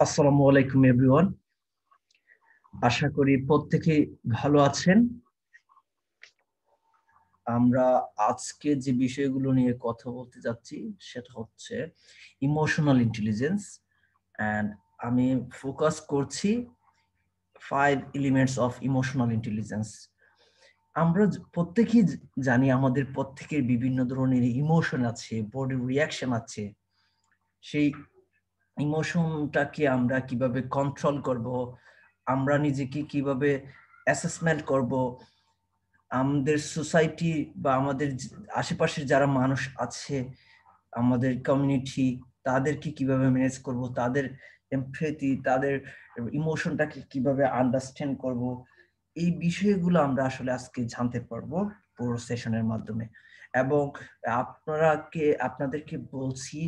আসসালামু আলাইকুম এভরিওয়ান। আশা করি প্রত্যেকেই ভালো আছেন। আমরা আজকে যে বিষয়গুলো নিয়ে কথা বলতে যাচ্ছি সেটা হচ্ছে ইমোশনাল ইন্টেলিজেন্স, এন্ড আমি ফোকাস করছি 5 এলিমেন্টস অফ ইমোশনাল ইন্টেলিজেন্স। আমরা প্রত্যেকেই জানি আমাদের প্রত্যেকের বিভিন্ন ধরনের ইমোশন আছে, বডি রিয়াকশন আছে। সেই ইমোশনটাকে আমরা কিভাবে কন্ট্রোল করব, আমরা নিজেকে কিভাবে অ্যাসেসমেন্ট করব, আমাদের সোসাইটি বা আমাদের আশেপাশের যারা মানুষ আছে, আমাদের কমিউনিটি, তাদেরকে কিভাবে ম্যানেজ করব, তাদের এমপ্যাথি, তাদের ইমোশনটাকে কিভাবে আন্ডারস্ট্যান্ড করব, এই বিষয়গুলো আমরা আসলে আজকে জানতে পারবো পুরো সেশনের মাধ্যমে। এবং আপনাদেরকে বলছি,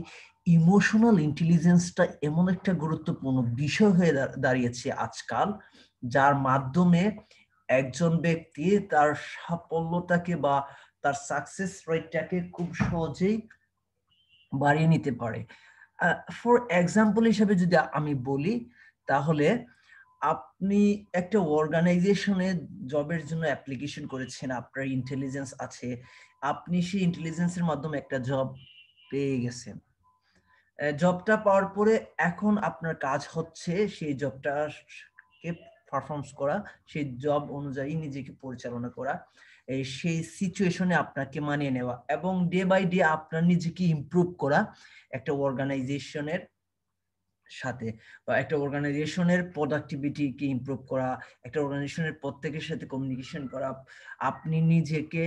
ইমোশনাল ইন্টেলিজেন্সটা এমন একটা গুরুত্বপূর্ণ বিষয় হয়ে দাঁড়িয়েছে আজকাল, যার মাধ্যমে একজন ব্যক্তি তার সাফল্যটাকে বা তার সাকসেস রেটটাকে খুব সহজেই বাড়িয়ে নিতে পারে। ফর এক্সাম্পল হিসেবে যদি আমি বলি, তাহলে আপনি একটা অর্গানাইজেশনে জবের জন্য অ্যাপ্লিকেশন করেছেন, আপনার ইন্টেলিজেন্স আছে, আপনি সেই ইন্টেলিজেন্সের মাধ্যমে একটা জব পেয়ে গেছেন। জবটা পাওয়ার পরে এখন আপনার কাজ হচ্ছে সেই জবটাকে পারফর্মস করা, সেই জব অনুযায়ী নিজেকে পরিচালনা করা, সেই সিচুয়েশনে আপনাকে মানিয়ে নেওয়া এবং ডে বাই ডে আপনার নিজেকে ইমপ্রুভ করা একটা অর্গানাইজেশনের সাথে, বা একটা অর্গানাইজেশনের প্রোডাক্টিভিটিকে ইমপ্রুভ করা, একটা অর্গানাইজেশনের প্রত্যেকের সাথে কমিউনিকেশন করা, আপনি নিজেকে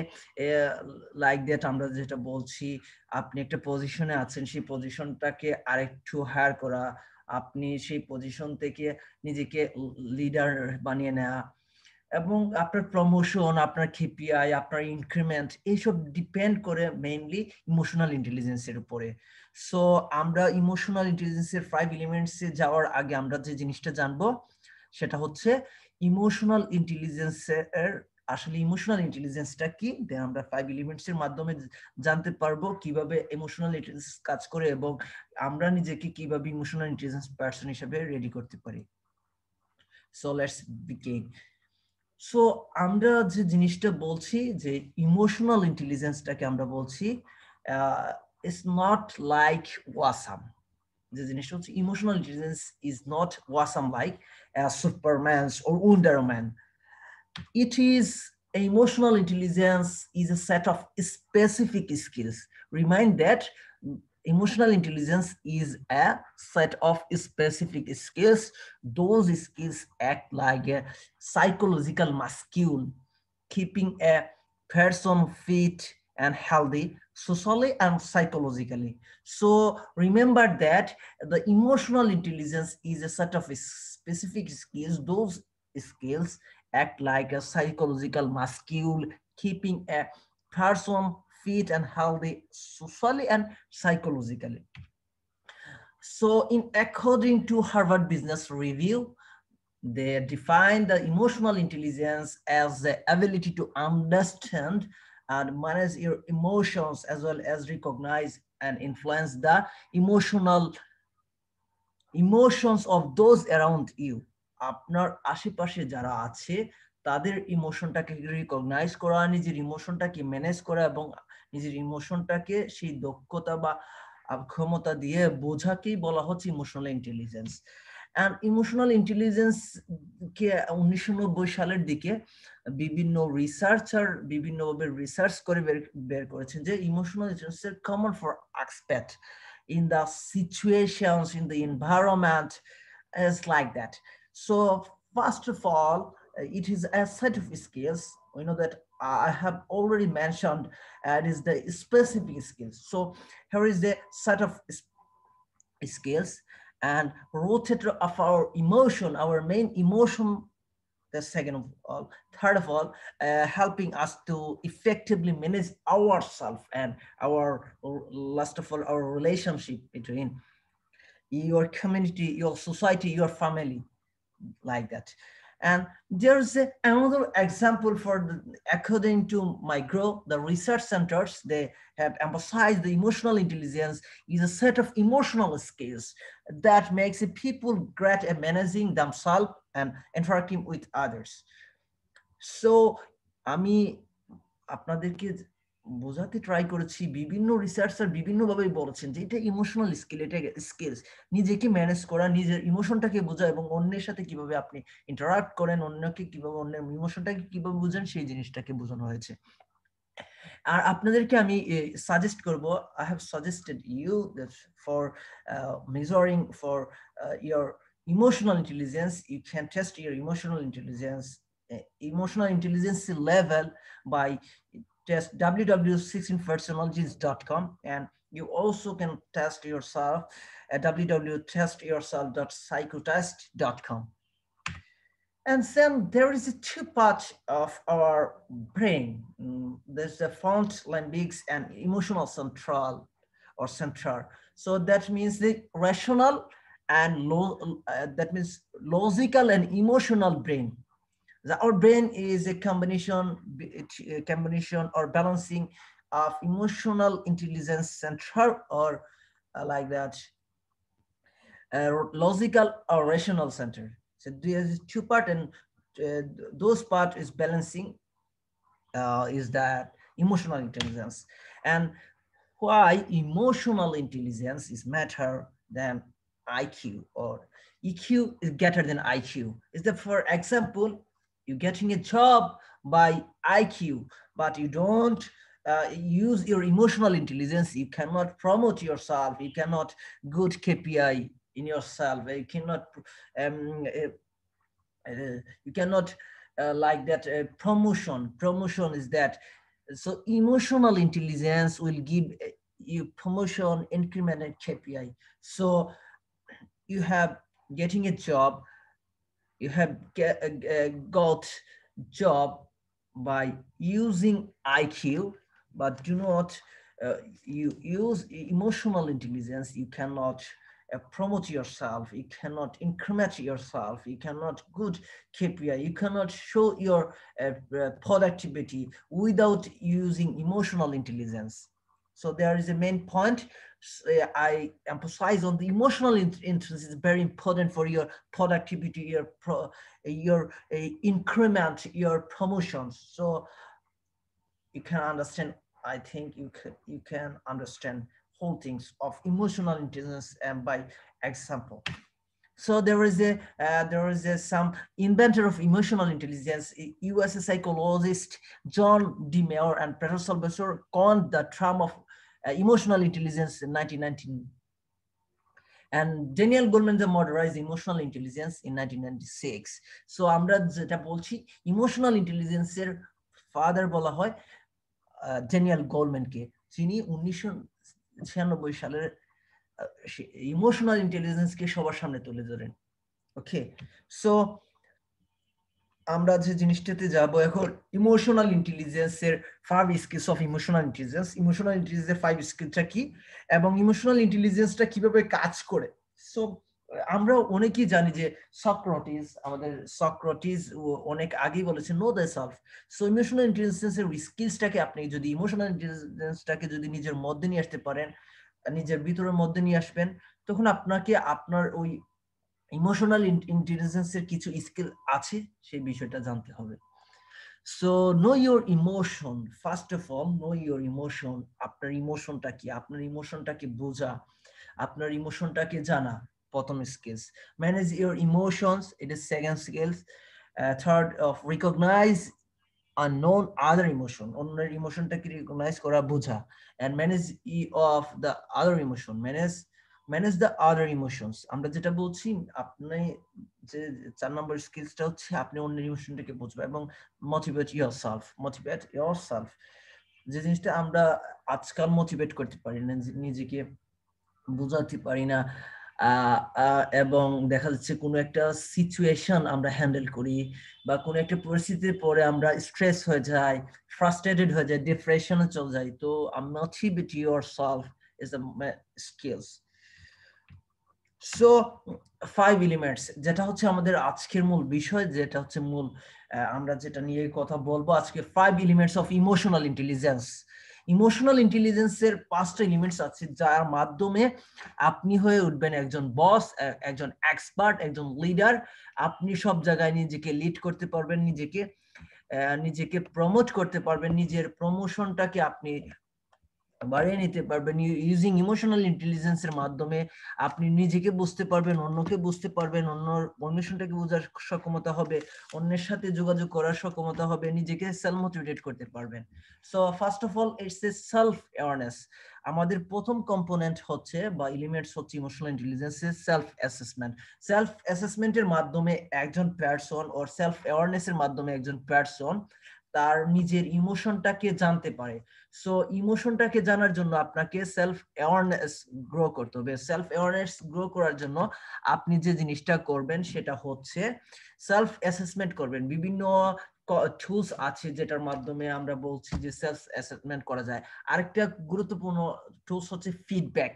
লাইক দ্যাট আমরা যেটা বলছি, আপনি একটা পজিশনে আছেন, সেই পজিশনটাকে আরেকটু হায়ার করা, আপনি সেই পজিশন থেকে নিজেকে লিডার বানিয়ে নেওয়া, এবং আপনার প্রমোশন, আপনার কেপিআই, আপনার ইনক্রিমেন্ট, এইসব ডিপেন্ড করে মেইনলি ইমোশনাল ইন্টেলিজেন্সের উপরে। সো আমরা ইমোশনাল ইন্টেলিজেন্সের 5 এলিমেন্টসে যাওয়ার আগে আমরা যে জিনিসটা জানবো সেটা হচ্ছে ইমোশনাল ইন্টেলিজেন্সের আসলে ইমোশনাল ইন্টেলিজেন্সটা কি, দেন আমরা 5 এলিমেন্টসের মাধ্যমে জানতে পারবো কিভাবে ইমোশনাল ইন্টেলিজেন্স কাজ করে এবং আমরা নিজেকে কিভাবে ইমোশনাল ইন্টেলিজেন্স পার্সন হিসেবে রেডি করতে পারি। So let's begin. সো আমরা যে জিনিসটা বলছি যে ইমোশনাল ইন্টেলিজেন্সটাকে আমরা বলছি ইটস নট লাইক ওয়াসাম। যে জিনিসটা হচ্ছে emotional intelligence is not awesome like Superman or ওয়ান্ডারম্যান. It is emotional intelligence is a set of specific skills. Remind that emotional intelligence is a set of specific skills. Those skills act like a psychological muscle, keeping a person fit and healthy socially and psychologically. So remember that the emotional intelligence is a set of specific skills. Those skills act like a psychological muscle, keeping a person fit and healthy socially and psychologically. So in according to Harvard Business Review, they define the emotional intelligence as the ability to understand and manage your emotions, as well as recognize and influence the emotions of those around you. আপনার আশেপাশে যারা আছে তাদের ইমোশনটাকে recognise করা, নিজের ইমোশনটাকে manage করা এবং নিজের ইমোশনটাকে সেই দক্ষতা বা ক্ষমতা দিয়ে বোঝাকেই বলা হচ্ছে emotional intelligence. And emotional intelligence কে 1990 সালের দিকে বিভিন্ন রিসার্চার বিভিন্নভাবে রিসার্চ করে বের করেছেন যে ইমোশনাল ইন্টেলিজেন্সের common for aspect in the situations, in the environment, is like that. So first of all, it is a set of skills. We know that I have already mentioned, it is the specific skills. So here is the set of skills, and rotator of our emotion, our main emotion, the second of all, third of all, helping us to effectively manage ourselves and our, last of all, our relationship between your community, your society, your family, like that. And there's another example for according to Migro, the research centers, they have emphasized the emotional intelligence is a set of emotional skills that makes people great at managing themselves and interacting with others. So আমি আপনাদেরকে বোঝাতে try করেছি, বিভিন্ন researcher বিভিন্নভাবে বলেছেন যে এটা emotional skill, এটা স্কিলস, নিজেকে ম্যানেজ করা, নিজের ইমোশনটাকে বোঝা এবং অন্যের সাথে কিভাবে আপনি ইন্টারাক্ট করেন, অন্যকে কিভাবে, অন্যের ইমোশনটাকে কিভাবে বুঝেন, সেই জিনিসটাকে বোঝানো হয়েছে। আর আপনাদেরকে আমি সাজেস্ট করব, I have suggested you for measuring for your emotional intelligence. You can test your emotional intelligence level by test www.16personologies.com, and you also can test yourself at www.testyourself.psychotest.com. And then there is a two parts of our brain. There's the front limbics and emotional central or center. So that means the rational and that means logical and emotional brain. Our brain is a combination or balancing of emotional intelligence center or like that, logical or rational center. So there's two part, and those part is balancing is that emotional intelligence. And why emotional intelligence is matter than IQ, or EQ is greater than IQ is that, for example, you're getting a job by IQ, but you don't use your emotional intelligence, you cannot promote yourself, you cannot good KPI in yourself, you cannot you cannot like that promotion is that. So emotional intelligence will give you promotion, increment, and KPI. So you have getting a job, you have got job by using IQ, but do not you use emotional intelligence, you cannot promote yourself, you cannot increment yourself, you cannot good KPI, you cannot show your productivity without using emotional intelligence. So there is a main point. I emphasize on the emotional intelligence is very important for your productivity, your increment, your promotions. So you can understand, I think you can understand whole things of emotional intelligence and by example. So there is some inventor of emotional intelligence, US psychologist John D. Mayer and Professor Besor coined the term of emotional intelligence in 1919. And Daniel Goleman modernized emotional intelligence in 1996. So আমরা যেটা বলছি emotional ইন্টেলিজেন্সের father বলা হয় Daniel গোলম্যানকে, যিনি 1996 সালের emotional ইন্টেলিজেন্সকে সবার সামনে তুলে ধরেন। ওকে, সো আমরা যে জিনিসটাতে যাব এখন, ইমোশনাল ইন্টেলিজেন্সের 5 skills of emotional intelligence. Emotional ইন্টেলিজেন্সের 5 স্কিলটা কি এবং ইমোশনাল ইন্টেলিজেন্সটা কিভাবে কাজ করে। সো আমরা অনেকেই জানি যে আমাদের সক্রেটিস অনেক আগেই বলেছে know the self. So emotional ইন্টেলিজেন্সের স্কিলসটাকে আপনি যদি ইমোশনাল ইন্টেলিজেন্সটাকে যদি নিজের মধ্যে নিয়ে আসতে পারেন, নিজের ভিতরের মধ্যে নিয়ে আসবেন, তখন আপনাকে আপনার ওই ইমোশনাল ইন্টেলিজেন্সের কিছু স্কিল আছে সেই বিষয়টা জানতে হবে। So no your emotion, first of all know your emotion. আপনার ইমোশনটা কি, আপনার ইমোশনটাকে বোঝা, আপনার ইমোশনটাকে জানা প্রথম skills. Manage your emotions, it is second skills. Third of recognise unknown other emotion, অন্যের ইমোশনটাকে রিকগনাইজ করা, বোঝা। and manage of the other emotion, manage the other emotions। আমরা যেটা বলছি, আপনি যে 4 নম্বর স্কিলসটা হচ্ছে আপনি অন্যের ইমোশনটাকে বুঝবেন এবং মোটিভেট yourself। যে জিনিসটা আমরা আজকাল মোটিভেট করতে পারি না, নিজেকে বোঝাতে পারি না, এবং দেখা যাচ্ছে কোনো একটা সিচুয়েশন আমরা হ্যান্ডেল করি বা কোনো একটা পরিস্থিতির পরে আমরা স্ট্রেস হয়ে যাই, ফ্রাস্ট্রেটেড হয়ে যাই, ডিপ্রেশনে চলে যাই। তো motivate yourself is a skills. So five elements, যেটা হচ্ছে আমাদের আজকের মূল বিষয়, যেটা হচ্ছে মূল আমরা যেটা নিয়ে কথা বলবো আজকে, five elements of emotional intelligence. Emotional ইন্টেলিজেন্সের পাঁচটা এলিমেন্টস আছে যার মাধ্যমে আপনি হয়ে উঠবেন একজন বস, একজন এক্সপার্ট, একজন লিডার। আপনি সব জায়গায় নিজেকে লিড করতে পারবেন, নিজেকে প্রমোট করতে পারবেন, নিজের প্রমোশনটাকে আপনি বাড়িয়ে নিতে পারবেন। ইউজিং ইমোশনাল ইন্টেলিজেন্সের মাধ্যমে আপনি নিজেকে বুঝতে পারবেন, অন্যকে বুঝতে পারবেন, ইমোশনটাকে বোঝার সক্ষমতা হবে, অন্যের সাথে যোগাযোগ করার সক্ষমতা হবে, নিজেকে সেলফ মোটিভেট করতে পারবেন। So first of all it's a self awareness. আমাদের প্রথম কম্পোনেন্ট হচ্ছে বা এলিমেন্টস হচ্ছে ইমোশনাল ইন্টেলিজেন্সের সেলফ অ্যাসেসমেন্ট। সেলফ অ্যাসেসমেন্টের মাধ্যমে একজন পারসন, ওর সেলফ অ্যাওয়ারনেসের মাধ্যমে একজন পারসন তার নিজের ইমোশনটাকে জানতে পারে। সো ইমোশনটাকে জানার জন্য আপনাকে সেলফ অ্যাওয়ারনেস গ্রো করতে হবে। সেলফ অ্যাওয়ারনেস গ্রো করার জন্য আপনি যে জিনিসটা করবেন সেটা হচ্ছে সেলফ অ্যাসেসমেন্ট করবেন। বিভিন্ন টুলস আছে যেটার মাধ্যমে আমরা বলছি যে সেলফ অ্যাসেসমেন্ট করা যায়। আরেকটা গুরুত্বপূর্ণ টুলস হচ্ছে ফিডব্যাক,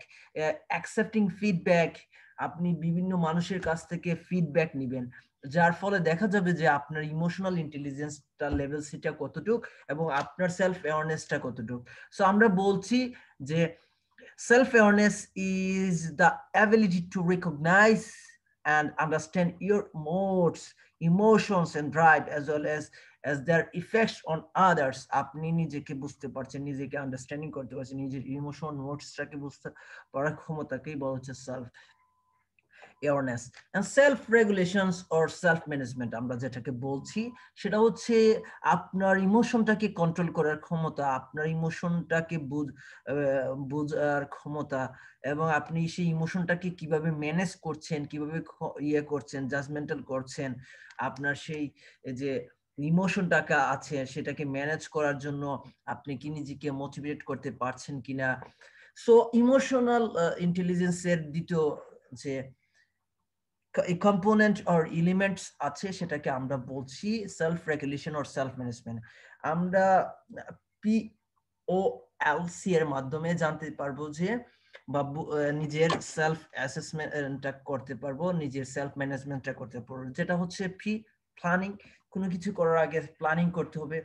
অ্যাকসেপ্টিং ফিডব্যাক। আপনি বিভিন্ন মানুষের কাছ থেকে ফিডব্যাক নেবেন, যার ফলে দেখা যাবে যে আপনার ইমোশনাল ইন্টেলিজেন্সটা লেভেল সেটা কতটুক এবং আপনার সেলফ অ্যাওয়ারনেসটা কতটুক। সো আমরা বলছি যে self awareness is the ability to recognise and understand your moods, emotions and drive as well as their effects on others. আপনি নিজেকে বুঝতে পারছেন, নিজেকে আন্ডারস্ট্যান্ডিং করতে পারছেন, নিজের ইমোশন নোটসটাকে বুঝতে পারার ক্ষমতাকেই বলা হচ্ছে self awareness. And self regulations or self management আমরা যেটাকে বলছি সেটা হচ্ছে আপনার ইমোশনটাকে কন্ট্রোল করার ক্ষমতা, আপনার ইমোশনটাকে বোঝার ক্ষমতা, এবং আপনি সেই ইমোশনটাকে কিভাবে ম্যানেজ করছেন, কিভাবে করছেন, জাজমেন্টাল করছেন। আপনার সেই যে ইমোশনটাকে আছে সেটাকে ম্যানেজ করার জন্য আপনি কি নিজেকে মোটিভেট করতে পারছেন কিনা। সো ইমোশনাল ইন্টেলিজেন্সের দ্বিতীয় যে কম্পোনেন্ট অর এলিমেন্টস আছে সেটাকে আমরা বলছি self regulation or self management. আমরা POLC এর মাধ্যমে জানতে পারবো যে বা নিজের সেলফ অ্যাসেসমেন্টটা করতে পারবো, নিজের সেলফ ম্যানেজমেন্টটা করতে পারবো। যেটা হচ্ছে প্ল্যানিং, কোনো কিছু করার আগে প্ল্যানিং করতে হবে।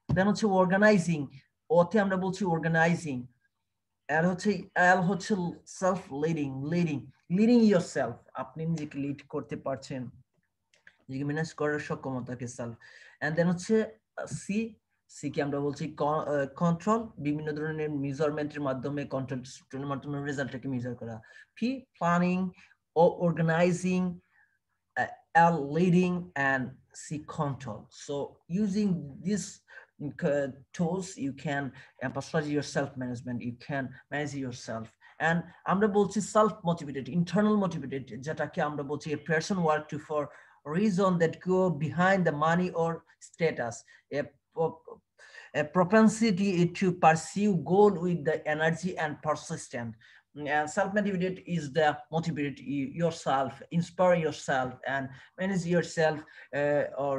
দেন হচ্ছে অর্গানাইজিং, ওতে আমরা বলছি অর্গানাইজিং। এল হচ্ছে সেলফ লিডিং ইয়োরসেলফ, আপনি নিজেকে লিড করতে পারছেন, নিজেকে ম্যানেজ করার সক্ষমতাকে সেলফ। এন্ড দেন হচ্ছে সি, কে আমরা বলছি কন্ট্রোল, বিভিন্ন ধরনের মেজারমেন্টের মাধ্যমে কন্ট্রোলের মাধ্যমে রেজাল্টটাকে মেজার করা। প্ল্যানিং, ও organising, L leading, and C control. So using these tools you can emphasize your self management, you can manage yourself. And আমরা বলছি self motivated, internal motivated, যেটাকে আমরা বলছি a person work to for reason that go behind the money or status, a propensity to pursue goal with the energy and persistence. And self-motivated is the motivate yourself, inspire yourself, and manage yourself, or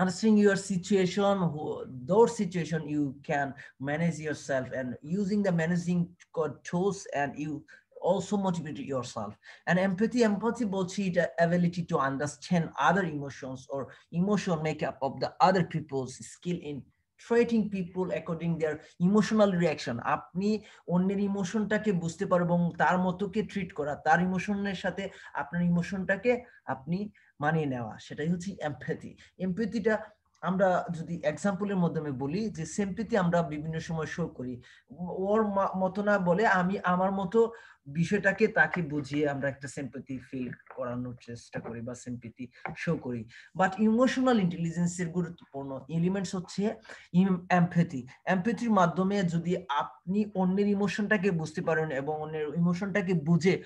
understanding your situation, those situation you can manage yourself, and using the managing tools, and you also motivate yourself. And empathy বলছি the ability to understand other emotions or emotion makeup of the other people's skill in treating people according their emotional reaction. আপনি অন্যের ইমোশনটাকে বুঝতে পারো এবং তার মতোকে treat করা, তার ইমোশনের সাথে আপনার ইমোশনটাকে আপনি মানিয়ে নেওয়া, সেটাই হচ্ছে এমপ্যাথি। এমপ্যাথিটা আমরা যদি এক্সাম্পলের মাধ্যমে বলি যে সিম্প্যাথি আমরা বিভিন্ন সময় শো করি, ওর মতো না বলে আমি আমার মতো বিষয়টাকে তাকে বুঝিয়ে আমরা একটা সিম্প্যাথি ফিল করানোর চেষ্টা করি বা সিম্প্যাথি শো করি। বাট ইমোশনাল ইন্টেলিজেন্সের গুরুত্বপূর্ণ এলিমেন্টস হচ্ছে এমপ্যাথি। এমপ্যাথির মাধ্যমে যদি আপনি অন্যের ইমোশনটাকে বুঝতে পারেন এবং অন্যের ইমোশনটাকে বুঝে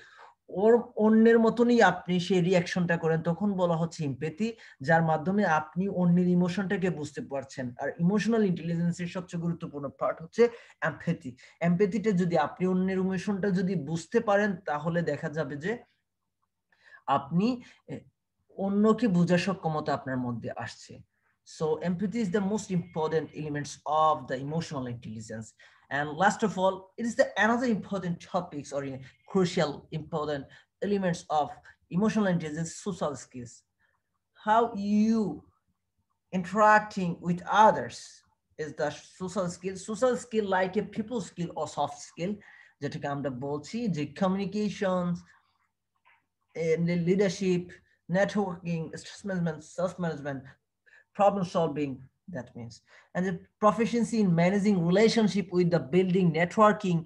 ওর অন্যের মতনই আপনি সেই রিয়াকশনটা করেন, তখন বলা হচ্ছে এমপ্যাথি, যার মাধ্যমে আপনি অন্যের ইমোশনটাকে বুঝতে পারছেন। আর ইমোশনাল ইন্টেলিজেন্সের সবচেয়ে গুরুত্বপূর্ণ পার্ট হচ্ছে এমপ্যাথি। এমপ্যাথিটা যদি আপনি অন্যের ইমোশনটা যদি বুঝতে পারেন তাহলে দেখা যাবে যে আপনি অন্যকে বোঝার সক্ষমতা আপনার মধ্যে আসছে। So empathy is the most important elements of the emotional intelligence. And last of all, it is the another important topics or crucial important elements of emotional intelligence, social skills. How you interacting with others is the social skill. Social skill like a people skill or soft skill, যেটাকে আমরা বলছি যে communications, leadership, networking, stress management, self-management, problem solving, that means. And the proficiency in managing relationship with the building, networking,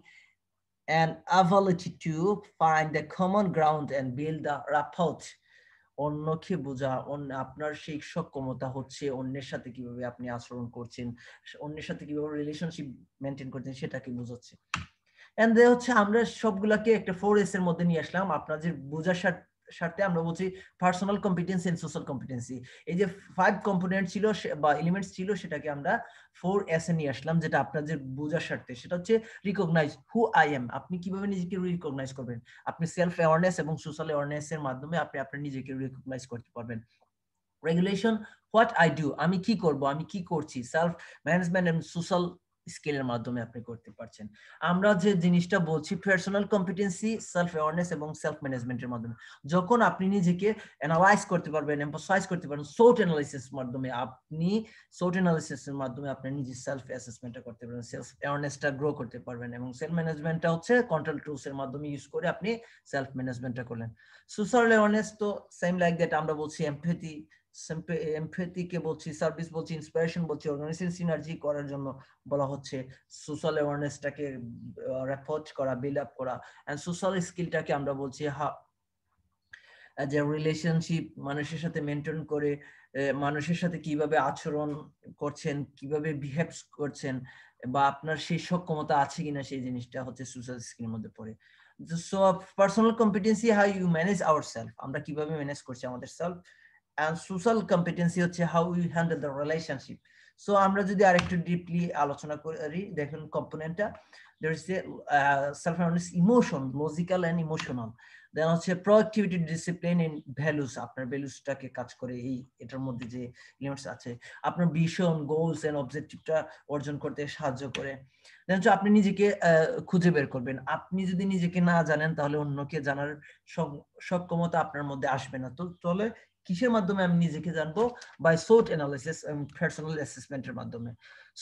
and ability to find the common ground and build the rapport. অন্যকে বোঝা, আপনার সেই সক্ষমতা হচ্ছে অন্যের সাথে কিভাবে আপনি আচরণ করছেন, অন্যের সাথে কিভাবে রিলেশনশিপ মেনটেন করছেন সেটাকে বোঝাচ্ছে। এন্ড হচ্ছে আমরা সবগুলাকে একটা 4S এর মধ্যে নিয়ে আসলাম আপনাদের বোঝার স্বার্থে। আমরা বলছি personal competency and social competency. এই যে 5 কম্পোনেন্ট ছিল বা এলিমেন্টস ছিল সেটাকে আমরা 4S এ নিয়ে আসলাম, যেটা আপনাদের বোঝার স্বার্থে। সেটা হচ্ছে রিকগনাইজ হু আই এম। আপনি কিভাবে নিজেকে রিকগনাইজ করবেন? আপনি সেলফ অ্যাওয়ারনেস এবং সোশ্যাল অ্যাওয়ারনেস এর মাধ্যমে আপনি আপনার নিজেকে রিকগনাইজ করতে পারবেন। রেগুলেশন, হোয়াট আই ডু, আমি কি করব, আমি কি করছি, সেলফ ম্যানেজমেন্ট এন্ড সোশ্যাল স্কিলের মাধ্যমে আপনি করতে পারছেন। আমরা যে জিনিসটা বলছি পার্সোনাল কম্পিটেন্সি, সেলফ অ্যাওয়ারনেস এবং সেলফ ম্যানেজমেন্টের মাধ্যমে যখন আপনি নিজেকে অ্যানালাইজ করতে পারবেন, এমফাসাইজ করতে পারবেন সোট অ্যানালাইসিস মাধ্যমে, আপনি সোট অ্যানালাইসিসের মাধ্যমে আপনি নিজে সেলফ অ্যাসেসমেন্টটা করতে পারবেন, সেলফ অ্যাওয়ারনেসটা গ্রো করতে পারবেন, এবং সেলফ ম্যানেজমেন্টটা হচ্ছে কন্ট্রোল টুলস এর মাধ্যমে ইউজ করে আপনি সেলফ ম্যানেজমেন্টটা করলেন। সোশ্যাল অ্যাওয়ারনেস তো সেম লাইক দ্যাট, আমরা বলছি এমপ্যাথি, এমপ্যাথিকে বলছি, সার্ভিস বলছি, ইন্সপিরেশন বলছি, অর্গানাইজেশন সিনার্জি করার জন্য বলা হচ্ছে, সোশ্যাল অ্যাওয়ারনেসটাকে রেপোর্ট করা, বিল্ড আপ করা, এন্ড সোশ্যাল স্কিলটাকে আমরা বলছি যে রিলেশনশিপ মানুষের সাথে মেনটেন করে, মানুষের সাথে কিভাবে আচরণ করছেন, কিভাবে বিহেভ করছেন, বা আপনার সেই সক্ষমতা আছে কিনা, সেই জিনিসটা হচ্ছে সোশ্যাল স্কিলের মধ্যে পড়ে। So personal competency, how you manage our self, আমরা কিভাবে ম্যানেজ করছি আমাদের সেলফ। and social competency হচ্ছে how we handle the relationship. So আমরা যদি আরেকটু ডিপলি আলোচনা করি, দেখুন কম্পোনেন্টটা, there is a self awareness, emotion, logical and emotional, দেন হচ্ছে প্রোঅ্যাক্টিভিটি, ডিসিপ্লিন এন্ড ভ্যালুস, আপনার ভ্যালুসটাকে কাজ করে এই এটার মধ্যে যে এলিমেন্টস আছে, আপনার ভিশন, গোলস এন্ড অবজেক্টিভটা অর্জন করতে সাহায্য করে। দেন হচ্ছে আপনি নিজেকে খুঁজে বের করবেন। আপনি যদি নিজেকে না জানেন তাহলে অন্যকে জানার সক্ষমতা আপনার মধ্যে আসবে না। তো চলে কিসের মাধ্যমে আমি নিজেকে জানবো? বাই সোট অ্যানালিসিস এবং পার্সোনাল অ্যাসেসমেন্টের মাধ্যমে।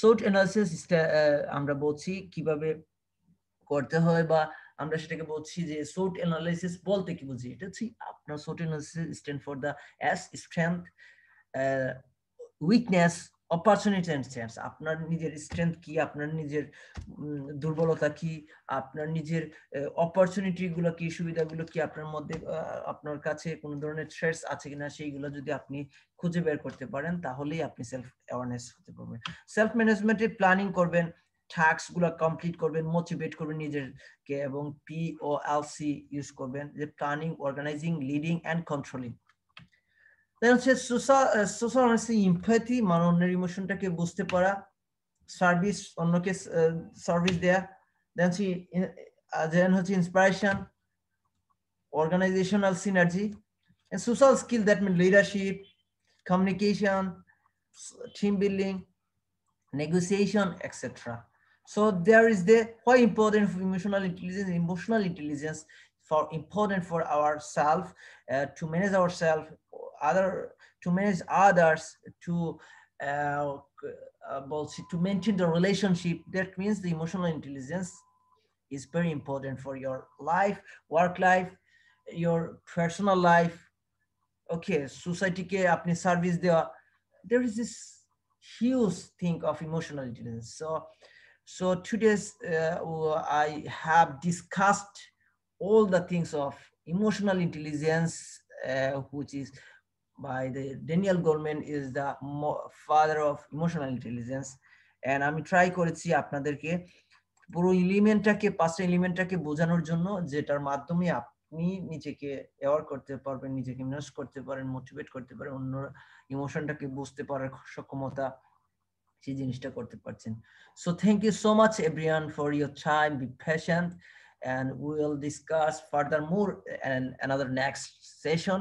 সোট অ্যানালিসিস আমরা বলছি কিভাবে করতে হয়, বা আমরা সেটাকে বলছি যে সোট অ্যানালিসিস বলতে কি বুঝি, এটা হচ্ছে আপনার সোট analysis stand for the S, strength, weakness, opportunity and chance. আপনার নিজের স্ট্রেংথ কি, আপনার নিজের দুর্বলতা কি, আপনার নিজের অপরচুনিটি গুলো কি, সুবিধাগুলো কি, আপনার মধ্যে আপনার কাছে কোন ধরনের থ্রেটস আছে কিনা, সেইগুলো যদি আপনি খুঁজে বের করতে পারেন তাহলেই আপনি সেলফ অ্যাওয়ারনেস হতে পারবেন। সেলফ ম্যানেজমেন্টে প্ল্যানিং করবেন, টাস্ক গুলো কমপ্লিট করবেন, মোটিভেট করবেন নিজেকে, এবং POLC ইউজ করবেন, যে planning, organising, leading and controlling. Then হচ্ছে সোশ্যাল অনেস্টি, ইমপ্যাথি, মানে অন্যের ইমোশনটাকে বুঝতে পারা, সার্ভিস, অন্যকে সার্ভিস দেয়া, দেন হচ্ছে inspiration, organizational synergy, and social skill that mean leadership, communication, team building, negotiation, etc. So there is the why important for emotional intelligence. Emotional intelligence for important for ourselves, to manage ourselves, other, to manage others, to to maintain the relationship. That means the emotional intelligence is very important for your life, work life, your personal life. Okay, society ke apni service dewa. There is this huge thing of emotional intelligence. So today's I have discussed all the things of emotional intelligence, which is by the Daniel Goleman, is the father of emotional intelligence, and আমি try করেছি আপনাদেরকে পুরো এলিমেন্টটাকে, 5টা এলিমেন্টটাকে বোঝানোর জন্য, যেটার মাধ্যমে আপনি নিজেকে অ্যাওয়ার করতে পারবেন, নিজেকে ম্যানেজ করতে পারেন, মোটিভেট করতে পারেন, অন্য ইমোশনটাকে বুঝতে পারার সক্ষমতা, সেই জিনিসটা করতে পারছেন। So thank you so much everyone for your time. Be patient and we will discuss furthermore and another next session.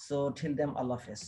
So till then, Allah Hafiz.